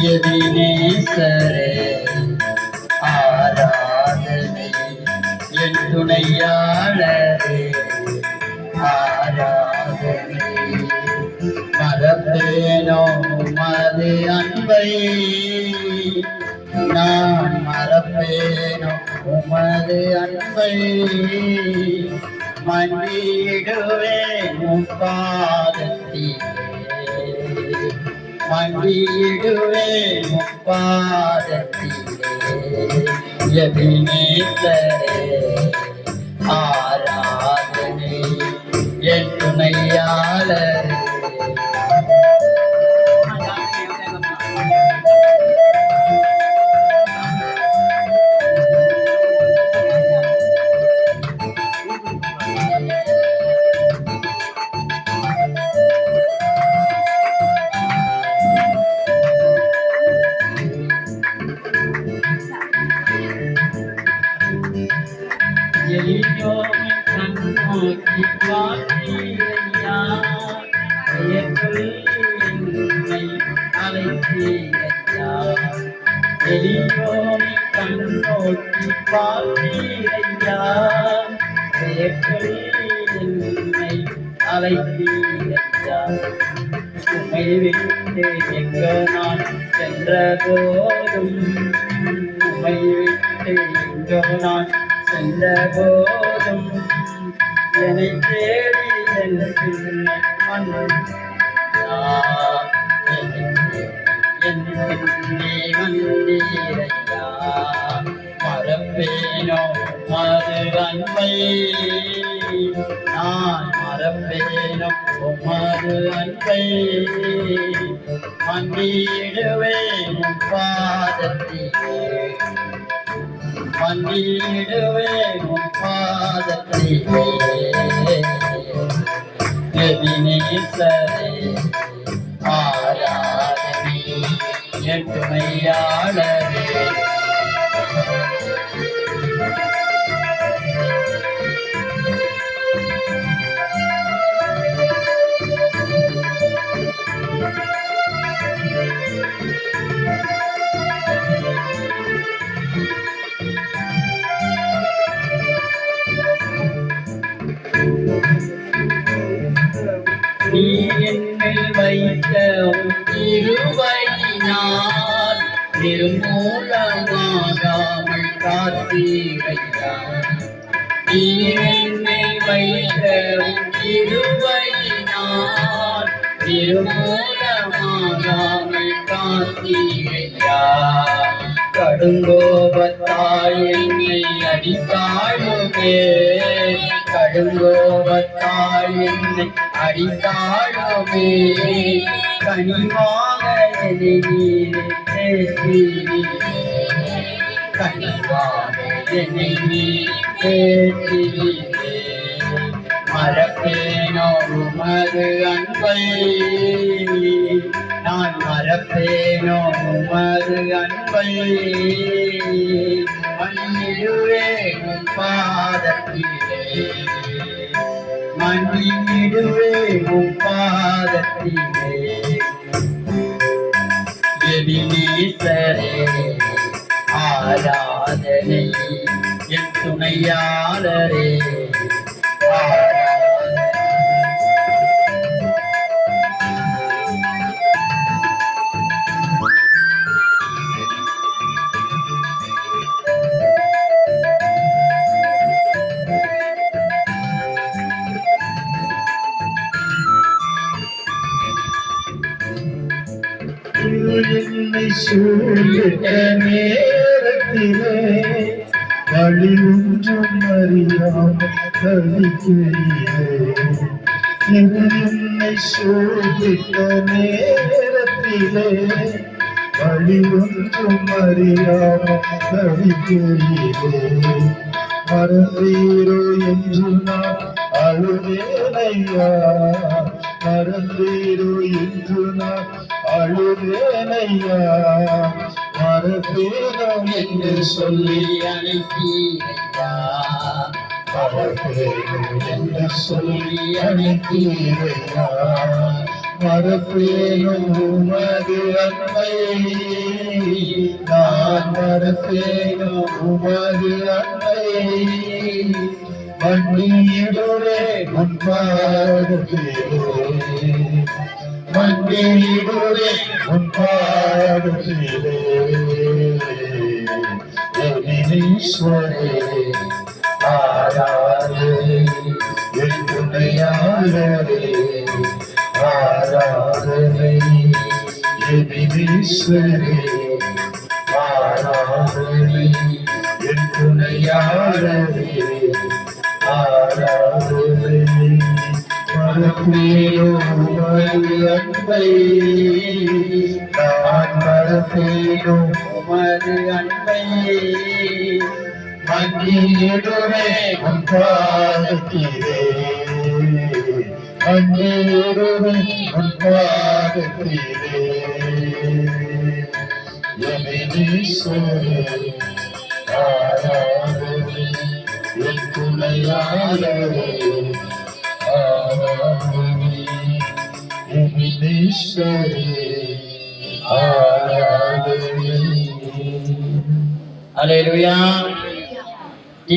எதினேசரே ஆராதனை என் துணையாளரே ஆராதனை மறப்பேனோ உமது அன்பை நான் மறப்பேனோ உமது அன்பை மண்டியிடுவேன் உம் பாதத்திலே மண்டியிடுவேன் உம் பாதத்திலே எபினேசரே ஆராதனை என் துணையாளரே எளியோவின் கண்ணோக்கி பார்த்தீரையா என்னை அழைத்தீரையா எளியோவின் கண்ணோக்கி பார்த்தீரையா என்னை அழைத்தீரையா உம்மை விட்டு எங்க நான் சென்ற போதும் உம்மை விட்டு எங்க நான் சென்ற போதும் என்னை தேடி வந்தீரையா மறப்பேனோ உமது அன்பை நான் மறப்பேனோ உமது அன்பை மண்டியிடுவேன் உம் பாதத்திலே மண்டியிடுவேன் உம் பாதத்திலே எபினேசரே ஆராதனை என் துணையாளரே நீ என்னில் வைத்த திருவையினால் நிர்மூலமாகாமல் காத்தீரையா நீ என்னில் வைத்த திருவையினால் நிர்மூலமாகாமல் காத்தீரையா கடுங்கோபத்தால் என்னை அடித்தாளுமே கடுங்கோபத்தால் என்னை அடித்தாளுமே கனிவாக என்னை நீர் பேசினீரே கனிவாக என்னை நீர் பேசினீரே மறப்பேனோ உமது அன்பை நான் மறப்பேனோ உமது அன்பை மன்னிடுவேன் உம் பாதத்திலே மன்னிடுவேன் உம் பாதத்திலே எபினேசரே ஆராதனை என் துணையாளரே என்னை சூழ்ந்த நேரத்திலே வழி ஒன்றும் அறியாமல் தவிக்கிறேன் என்னை சூழ்ந்த நேரத்திலே வழி ஒன்றும் அறியாமல் தவிக்கிறேன் மறந்தீரோ என்று நான் அழுதேனையா மறந்தீரோ என்று நான் அழுதேனையா மறப்பேனோ என்று சொல்லி அழைத்தீரையா மறப்பேனோ என்று சொல்லி அழைத்தீரையா மறப்பேனும் உமது அன்பை, நான் மறப்பேனும் உமது அன்பை. மன்னியிடுவே உன் பாதத்திலே, மன்னியிடுவே உன் பாதத்திலே. எபினேஸ்வரே ஆராதனை, என் துணையாளரே ஆராதனை. எபினேஸ்வரே ஆராதனை, என் துணையாளரே ஆராதனை. மறப்பேனும் உமது அன்பை, நான் மறப்பேனும் உமது அன்பை. மன்னியிடுவே உன் பாதத்திலே, மன்னியிடுவே உன் பாதத்திலே. எபினேஸ்வரே ஆராதனை, என் துணையாளரே ஆராதனை. எபினேஸ்வரே ஆராதனை. அல்லேலூயா.